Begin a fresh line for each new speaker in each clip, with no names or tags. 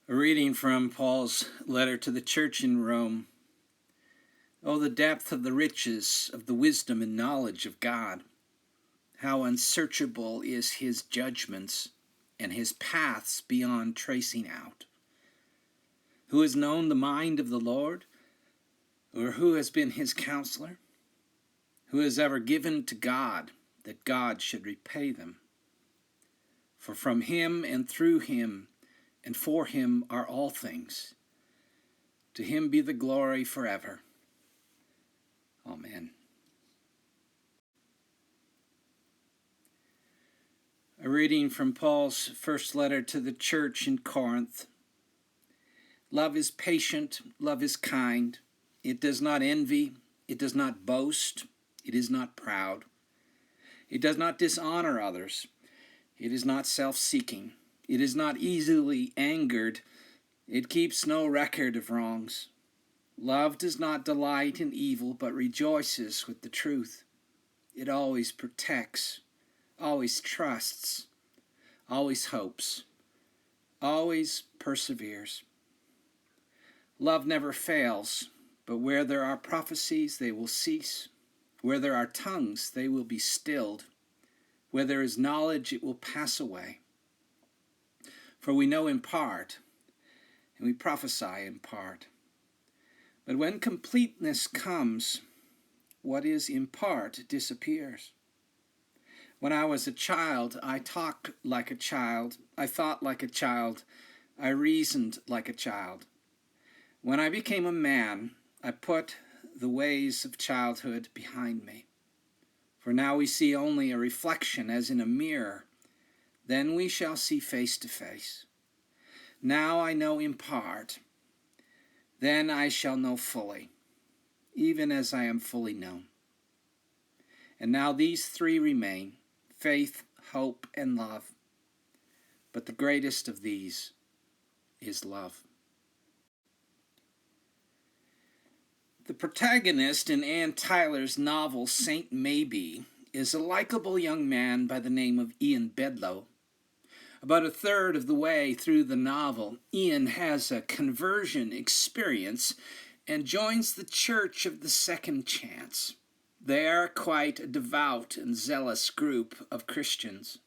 A reading from Paul's letter to the church in Rome. Oh, the depth of the riches of the wisdom and knowledge of God! How unsearchable is his judgments, and his paths beyond tracing out. Who has known the mind of the Lord? Or who has been his counselor? Who has ever given to God that God should repay them? For from him and through him and for him are all things. To him be the glory forever. Amen. A reading from Paul's first letter to the church in Corinth. Love is patient, love is kind. It does not envy, it does not boast, it is not proud. It does not dishonor others. It is not self-seeking. It is not easily angered. It keeps no record of wrongs. Love does not delight in evil, but rejoices with the truth. It always protects, always trusts, always hopes, always perseveres. Love never fails, but where there are prophecies, they will cease. Where there are tongues, they will be stilled. Where there is knowledge, it will pass away. For we know in part, and we prophesy in part. But when completeness comes, what is in part disappears. When I was a child, I talked like a child, I thought like a child, I reasoned like a child. When I became a man, I put the ways of childhood behind me. For now we see only a reflection as in a mirror. Then we shall see face to face. Now I know in part. Then I shall know fully, even as I am fully known. And now these three remain, faith, hope, and love. But the greatest of these is love. The protagonist in Anne Tyler's novel St. Maybe is a likable young man by the name of Ian Bedlow. About a third of the way through the novel, Ian has a conversion experience and joins the Church of the Second Chance. They are quite a devout and zealous group of Christians.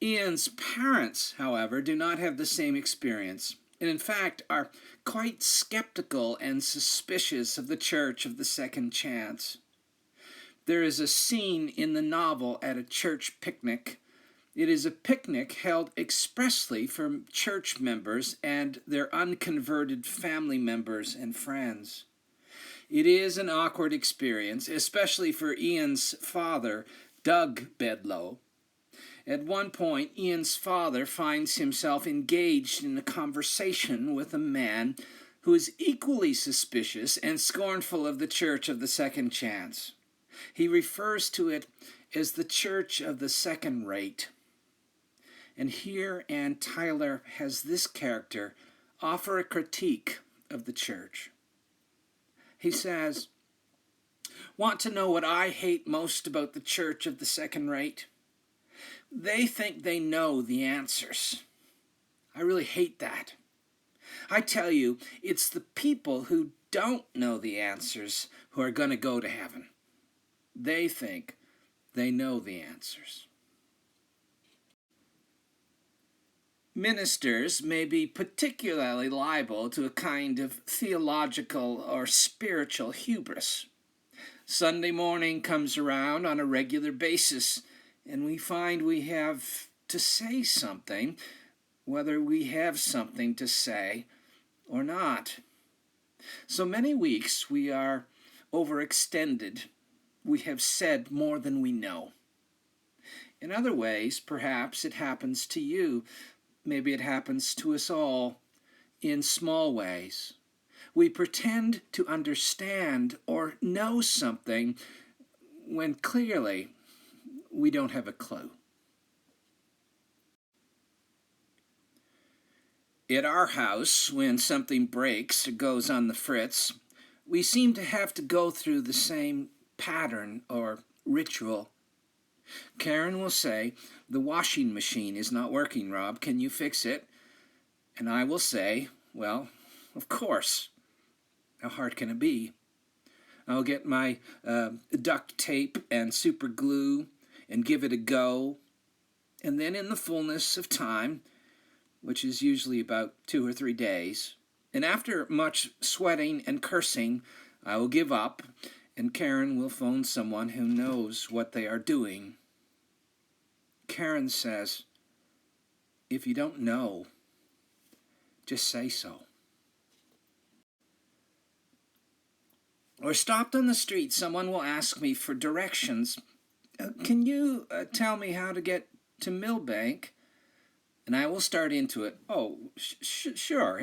Ian's parents, however, do not have the same experience, and in fact are quite skeptical and suspicious of the Church of the Second Chance. There is a scene in the novel at a church picnic. It is a picnic held expressly for church members and their unconverted family members and friends. It is an awkward experience, especially for Ian's father, Doug Bedlow. At one point, Ian's father finds himself engaged in a conversation with a man who is equally suspicious and scornful of the Church of the Second Chance. He refers to it as the Church of the Second Rate. And here Anne Tyler has this character offer a critique of the church. He says, "Want to know what I hate most about the Church of the Second Rate? They think they know the answers. I really hate that. I tell you, it's the people who don't know the answers who are going to go to heaven. They think they know the answers." Ministers may be particularly liable to a kind of theological or spiritual hubris. Sunday morning comes around on a regular basis, and we find we have to say something, whether we have something to say or not. So many weeks we are overextended. We have said more than we know. In other ways, perhaps it happens to you. Maybe it happens to us all in small ways. We pretend to understand or know something when clearly we don't have a clue. At our house, when something breaks or goes on the fritz, we seem to have to go through the same pattern or ritual. Karen will say, "The washing machine is not working, Rob. Can you fix it?" And I will say, well, of course. How hard can it be? I'll get my duct tape and super glue and give it a go. And then in the fullness of time, which is usually about 2 or 3 days, and after much sweating and cursing, I will give up, and Karen will phone someone who knows what they are doing. Karen says, if you don't know, just say so. Or stopped on the street, someone will ask me for directions. Can you tell me how to get to Millbank? And I will start into it. Oh, sure.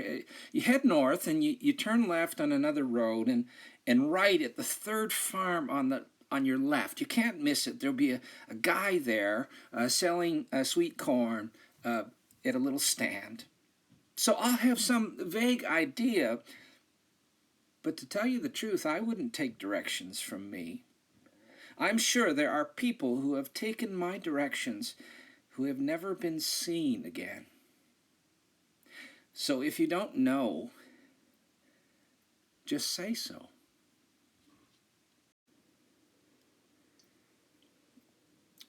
You head north and you turn left on another road and right at the third farm on your left. You can't miss it. There'll be a guy there selling sweet corn at a little stand. So I'll have some vague idea. But to tell you the truth, I wouldn't take directions from me. I'm sure there are people who have taken my directions who have never been seen again. So if you don't know, just say so.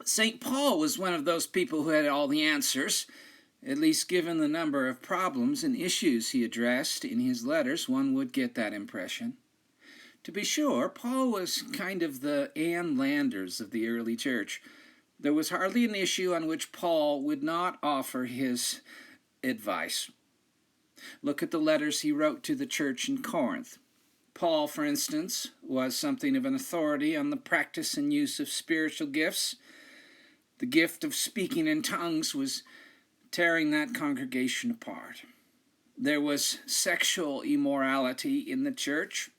St. Paul was one of those people who had all the answers. At least given the number of problems and issues he addressed in his letters, one would get that impression. To be sure, Paul was kind of the Ann Landers of the early church. There was hardly an issue on which Paul would not offer his advice. Look at the letters he wrote to the church in Corinth. Paul, for instance, was something of an authority on the practice and use of spiritual gifts. The gift of speaking in tongues was tearing that congregation apart. There was sexual immorality in the church.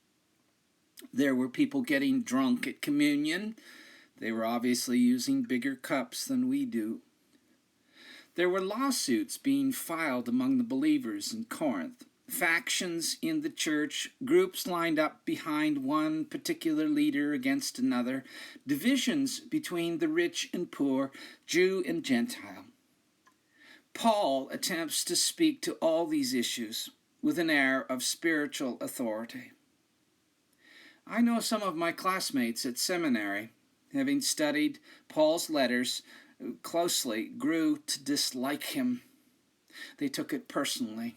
There were people getting drunk at communion. They were obviously using bigger cups than we do. There were lawsuits being filed among the believers in Corinth. Factions in the church, groups lined up behind one particular leader against another, divisions between the rich and poor, Jew and Gentile. Paul attempts to speak to all these issues with an air of spiritual authority. I know some of my classmates at seminary, having studied Paul's letters closely, grew to dislike him. They took it personally.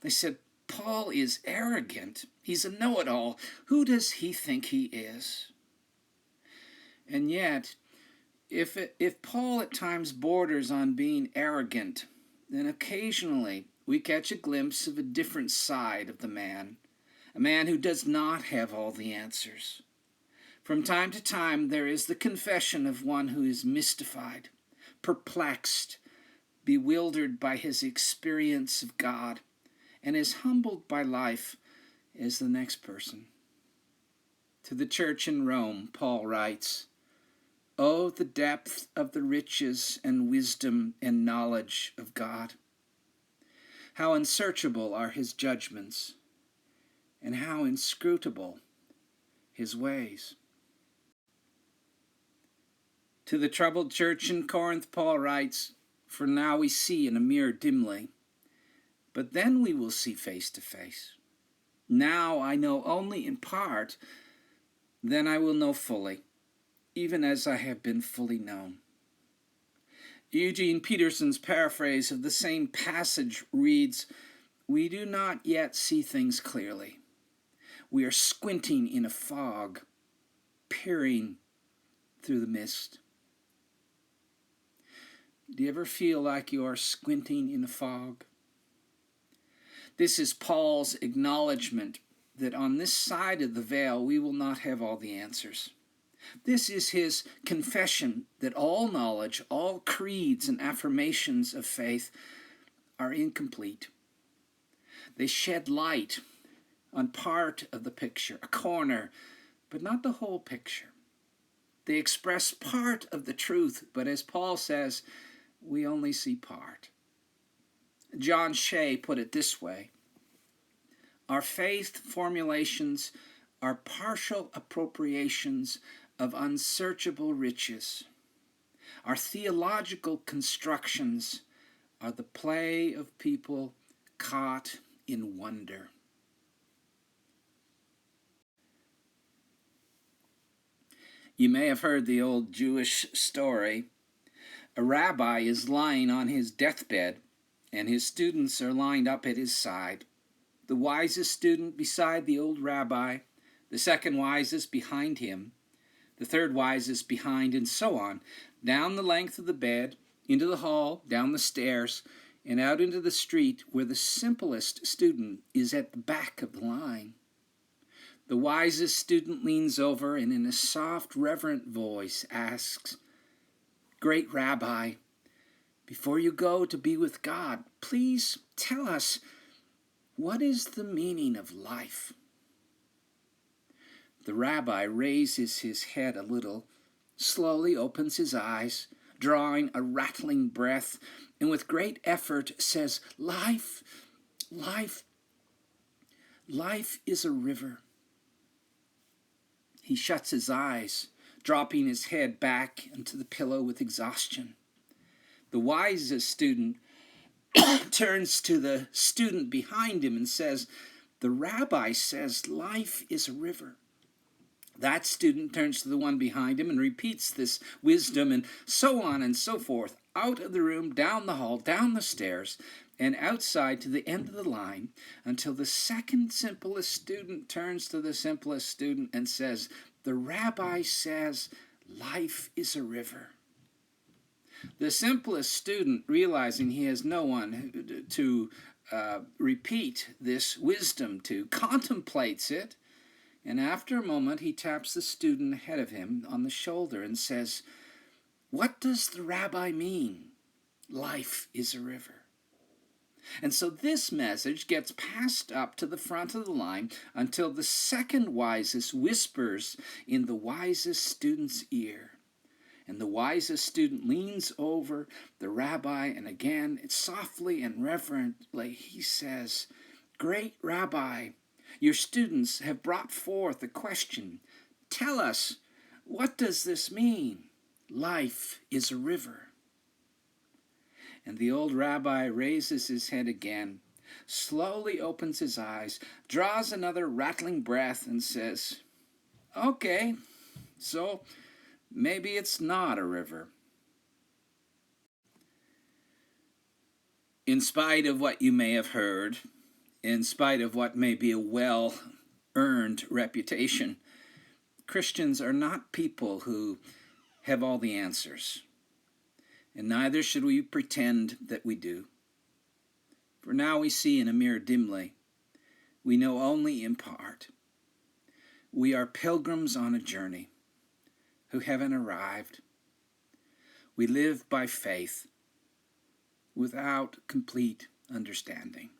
They said, Paul is arrogant. He's a know-it-all. Who does he think he is? And yet, if Paul at times borders on being arrogant, then occasionally we catch a glimpse of a different side of the man, a man who does not have all the answers. From time to time, there is the confession of one who is mystified, perplexed, bewildered by his experience of God, and is humbled by life as the next person. To the church in Rome, Paul writes, "Oh, the depth of the riches and wisdom and knowledge of God! How unsearchable are his judgments, and how inscrutable his ways." To the troubled church in Corinth, Paul writes, "For now we see in a mirror dimly, but then we will see face to face. Now I know only in part, then I will know fully, even as I have been fully known." Eugene Peterson's paraphrase of the same passage reads, "We do not yet see things clearly. We are squinting in a fog, peering through the mist." Do you ever feel like you are squinting in a fog? This is Paul's acknowledgement that on this side of the veil we will not have all the answers. This is his confession that all knowledge, all creeds and affirmations of faith are incomplete. They shed light on part of the picture, a corner, but not the whole picture. They express part of the truth, but as Paul says, we only see part. John Shea put it this way: our faith formulations are partial appropriations of unsearchable riches. Our theological constructions are the play of people caught in wonder. You may have heard the old Jewish story. A rabbi is lying on his deathbed, and his students are lined up at his side. The wisest student beside the old rabbi, the second wisest behind him, the third wisest behind, and so on, down the length of the bed, into the hall, down the stairs, and out into the street where the simplest student is at the back of the line. The wisest student leans over and in a soft, reverent voice asks, "Great Rabbi, before you go to be with God, please tell us, what is the meaning of life?" The rabbi raises his head a little, slowly opens his eyes, drawing a rattling breath, and with great effort says, Life is a river." He shuts his eyes, dropping his head back into the pillow with exhaustion. The wisest student turns to the student behind him and says, "The rabbi says life is a river." That student turns to the one behind him and repeats this wisdom, and so on and so forth, out of the room, down the hall, down the stairs, and outside to the end of the line, until the second simplest student turns to the simplest student and says, "The rabbi says life is a river." The simplest student, realizing he has no one to repeat this wisdom to, contemplates it, and after a moment he taps the student ahead of him on the shoulder and says, "What does the rabbi mean? Life is a river." And so this message gets passed up to the front of the line until the second wisest whispers in the wisest student's ear. And the wisest student leans over the rabbi, and again, softly and reverently, he says, "Great Rabbi, your students have brought forth a question. Tell us, what does this mean? Life is a river." And the old rabbi raises his head again, slowly opens his eyes, draws another rattling breath, and says, "Okay, so maybe it's not a river." In spite of what you may have heard, in spite of what may be a well-earned reputation, Christians are not people who have all the answers, and neither should we pretend that we do. For now we see in a mirror dimly. We know only in part. We are pilgrims on a journey who haven't arrived. We live by faith without complete understanding.